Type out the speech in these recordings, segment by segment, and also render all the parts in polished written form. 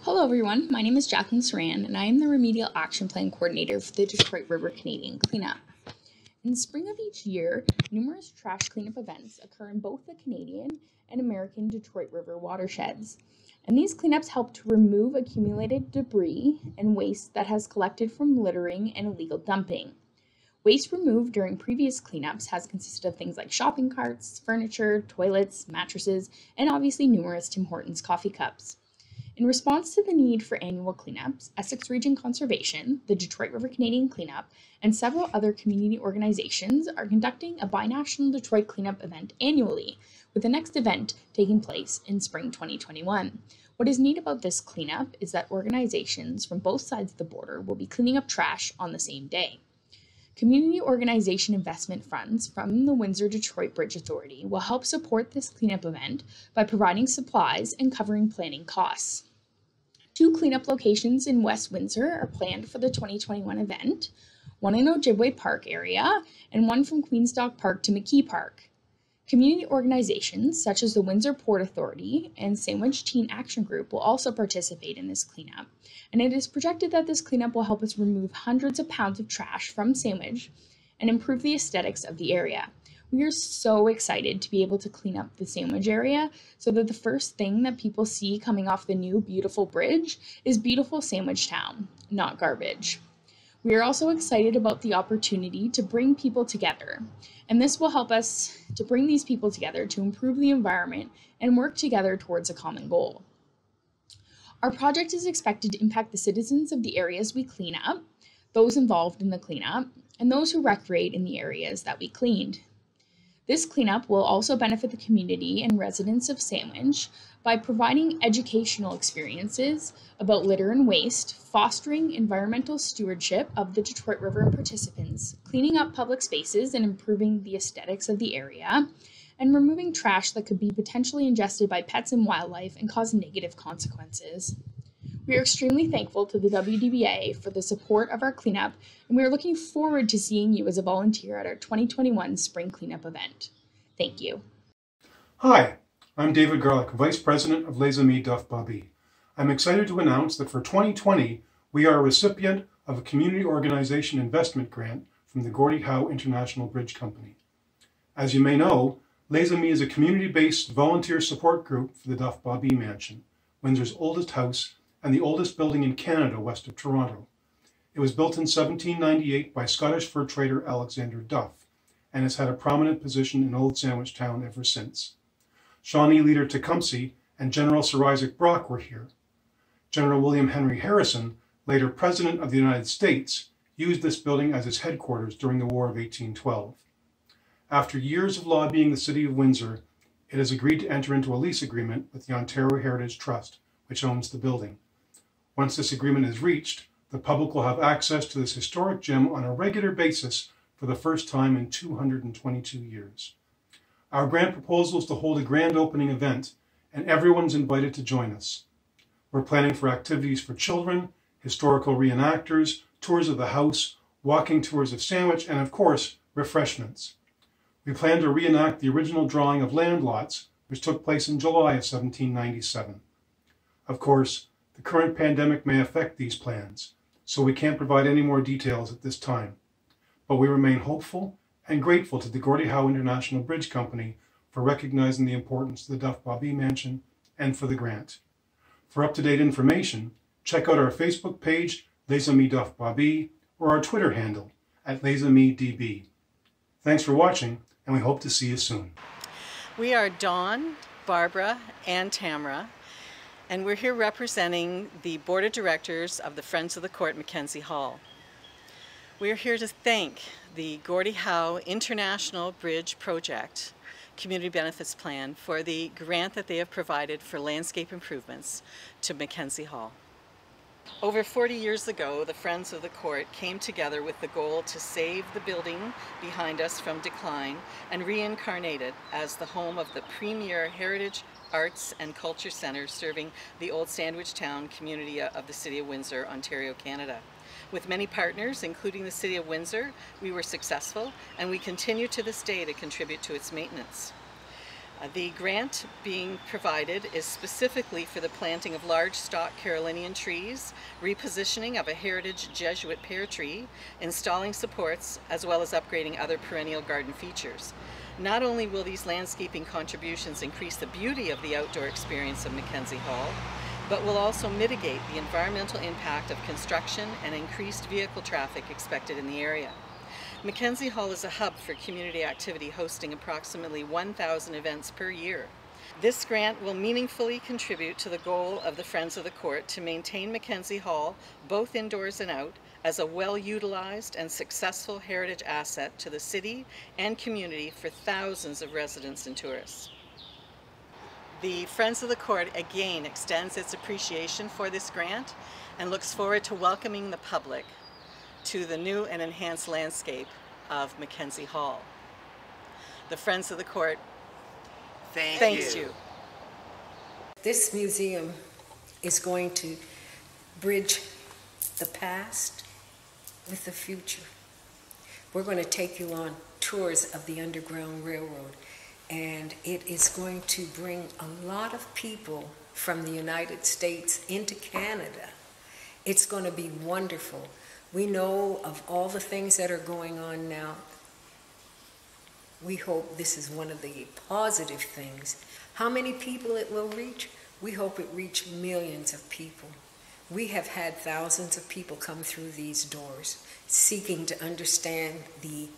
Hello everyone, my name is Jacqueline Saran and I am the Remedial Action Plan Coordinator for the Detroit River Canadian Cleanup. In the spring of each year, numerous trash cleanup events occur in both the Canadian and American Detroit River watersheds. And these cleanups help to remove accumulated debris and waste that has collected from littering and illegal dumping. Waste removed during previous cleanups has consisted of things like shopping carts, furniture, toilets, mattresses, and obviously numerous Tim Hortons coffee cups. In response to the need for annual cleanups, Essex Region Conservation, the Detroit River Canadian Cleanup, and several other community organizations are conducting a binational Detroit cleanup event annually, with the next event taking place in spring 2021. What is neat about this cleanup is that organizations from both sides of the border will be cleaning up trash on the same day. Community organization investment funds from the Windsor-Detroit Bridge Authority will help support this cleanup event by providing supplies and covering planning costs. 2 cleanup locations in West Windsor are planned for the 2021 event, one in Ojibwe Park area and one from Queenstock Park to McKee Park. Community organizations such as the Windsor Port Authority and Sandwich Teen Action Group will also participate in this cleanup, and it is projected that this cleanup will help us remove hundreds of pounds of trash from Sandwich and improve the aesthetics of the area. We are so excited to be able to clean up the Sandwich area so that the first thing that people see coming off the new beautiful bridge is beautiful Sandwich Town, not garbage. We are also excited about the opportunity to bring people together, and this will help us to bring these people together to improve the environment and work together towards a common goal. Our project is expected to impact the citizens of the areas we clean up, those involved in the cleanup, and those who recreate in the areas that we cleaned. This cleanup will also benefit the community and residents of Sandwich by providing educational experiences about litter and waste, fostering environmental stewardship of the Detroit River and participants, cleaning up public spaces and improving the aesthetics of the area, and removing trash that could be potentially ingested by pets and wildlife and cause negative consequences. We are extremely thankful to the WDBA for the support of our cleanup, and we are looking forward to seeing you as a volunteer at our 2021 Spring Cleanup event. Thank you. Hi, I'm David Garlick, Vice President of Les Amis Duff Bobby. I'm excited to announce that for 2020, we are a recipient of a community organization investment grant from the Gordie Howe International Bridge Company. As you may know, Les Amis is a community-based volunteer support group for the Duff Bobby Mansion, Windsor's oldest house and the oldest building in Canada west of Toronto. It was built in 1798 by Scottish fur trader Alexander Duff and has had a prominent position in Old Sandwich Town ever since. Shawnee leader Tecumseh and General Sir Isaac Brock were here. General William Henry Harrison, later President of the United States, used this building as his headquarters during the War of 1812. After years of lobbying the City of Windsor, it has agreed to enter into a lease agreement with the Ontario Heritage Trust, which owns the building. Once this agreement is reached, the public will have access to this historic gem on a regular basis for the first time in 222 years. Our grant proposal is to hold a grand opening event, and everyone's invited to join us. We're planning for activities for children, historical reenactors, tours of the house, walking tours of Sandwich, and of course, refreshments. We plan to reenact the original drawing of land lots, which took place in July of 1797. Of course, the current pandemic may affect these plans, so we can't provide any more details at this time. But we remain hopeful and grateful to the Gordie Howe International Bridge Company for recognizing the importance of the Duff Bobby Mansion and for the grant. For up-to-date information, check out our Facebook page, Les Amis Duff Bobby, or our Twitter handle, @LesAmisDB. Thanks for watching, and we hope to see you soon. We are Dawn, Barbara, and Tamara, and we're here representing the Board of Directors of the Friends of the Court Mackenzie Hall. We're here to thank the Gordie Howe International Bridge Project Community Benefits Plan for the grant that they have provided for landscape improvements to Mackenzie Hall. Over 40 years ago, the Friends of the Court came together with the goal to save the building behind us from decline and reincarnate it as the home of the premier heritage, arts and culture center serving the Old Sandwich Town community of the City of Windsor, Ontario, Canada. With many partners, including the City of Windsor, we were successful, and we continue to this day to contribute to its maintenance. The grant being provided is specifically for the planting of large stock Carolinian trees, repositioning of a heritage Jesuit pear tree, installing supports, as well as upgrading other perennial garden features. Not only will these landscaping contributions increase the beauty of the outdoor experience of Mackenzie Hall, but will also mitigate the environmental impact of construction and increased vehicle traffic expected in the area. Mackenzie Hall is a hub for community activity, hosting approximately 1,000 events per year. This grant will meaningfully contribute to the goal of the Friends of the Court to maintain Mackenzie Hall, both indoors and out, as a well-utilized and successful heritage asset to the city and community for thousands of residents and tourists. The Friends of the Court again extends its appreciation for this grant and looks forward to welcoming the public to the new and enhanced landscape of Mackenzie Hall. The Friends of the Court thanks you. This museum is going to bridge the past with the future. We're going to take you on tours of the Underground Railroad, and it is going to bring a lot of people from the United States into Canada. It's going to be wonderful. We know of all the things that are going on now. We hope this is one of the positive things. How many people it will reach? We hope it reach millions of people. We have had thousands of people come through these doors seeking to understand the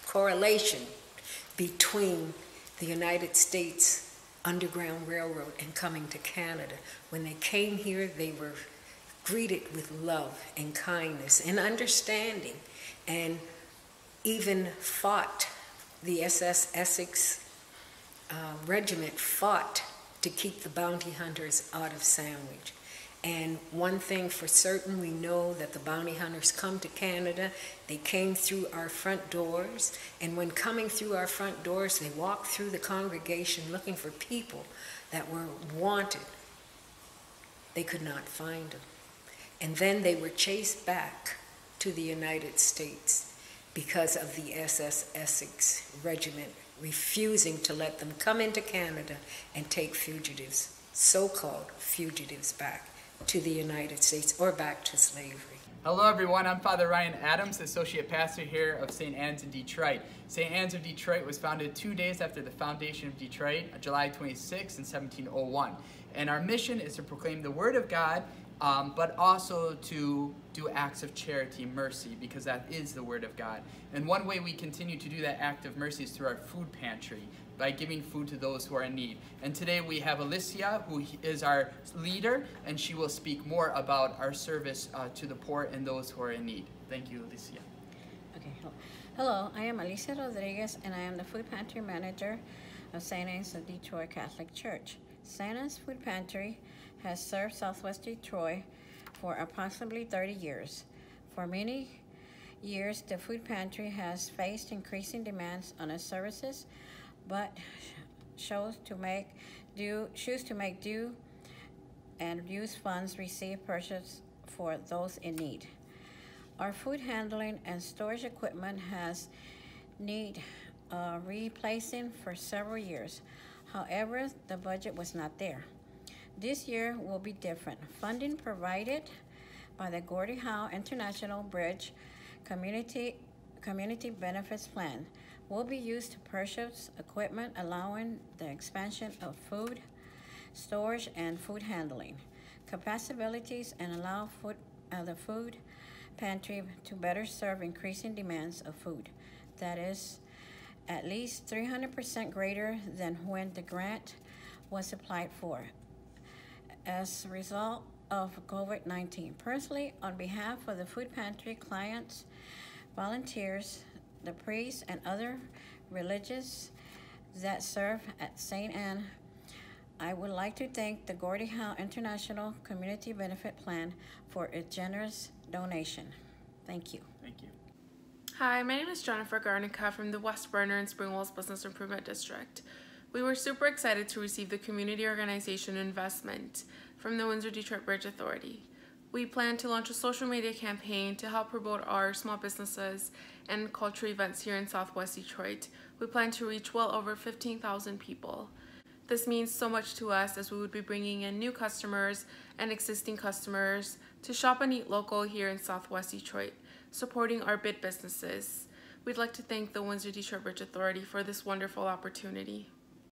correlation between the United States Underground Railroad and coming to Canada. When they came here, they were greeted with love and kindness and understanding, and even fought. The SS Essex regiment fought to keep the bounty hunters out of Sandwich. And one thing for certain, we know that the bounty hunters come to Canada. They came through our front doors, and when coming through our front doors, they walked through the congregation looking for people that were wanted. They could not find them. And then they were chased back to the United States because of the SS Essex regiment refusing to let them come into Canada and take fugitives, so-called fugitives, back to the United States or back to slavery. Hello everyone, I'm Father Ryan Adams, Associate Pastor here of St. Anne's in Detroit. St. Anne's of Detroit was founded 2 days after the foundation of Detroit, July 26 in 1701. And our mission is to proclaim the Word of God, but also to do acts of charity, mercy, because that is the Word of God. And one way we continue to do that act of mercy is through our food pantry, by giving food to those who are in need. And today we have Alicia, who is our leader, and she will speak more about our service to the poor and those who are in need. Thank you, Alicia. Okay. Hello, I am Alicia Rodriguez, and I am the food pantry manager of St. Anne's of Detroit Catholic Church. St. Anne's Food Pantry has served Southwest Detroit for approximately 30 years. For many years, the food pantry has faced increasing demands on its services, but choose to make do and use funds received purchased for those in need. Our food handling and storage equipment has need replacing for several years. However, the budget was not there. This year will be different. Funding provided by the Gordie Howe International Bridge Community Benefits Plan will be used to purchase equipment allowing the expansion of food storage and food handling capabilities, and allow the food pantry to better serve increasing demands of food. That is at least 300% greater than when the grant was applied for as a result of COVID-19. Personally, on behalf of the food pantry clients, volunteers, the priests, and other religious that serve at St. Anne, I would like to thank the Gordie Howe International Community Benefit Plan for its generous donation. Thank you. Thank you. Hi, my name is Jennifer Garnica from the West Burner and Springwells Business Improvement District. We were super excited to receive the community organization investment from the Windsor-Detroit Bridge Authority. We plan to launch a social media campaign to help promote our small businesses and cultural events here in Southwest Detroit. We plan to reach well over 15,000 people. This means so much to us as we would be bringing in new customers and existing customers to shop and eat local here in Southwest Detroit, supporting our bid businesses. We'd like to thank the Windsor-Detroit Bridge Authority for this wonderful opportunity.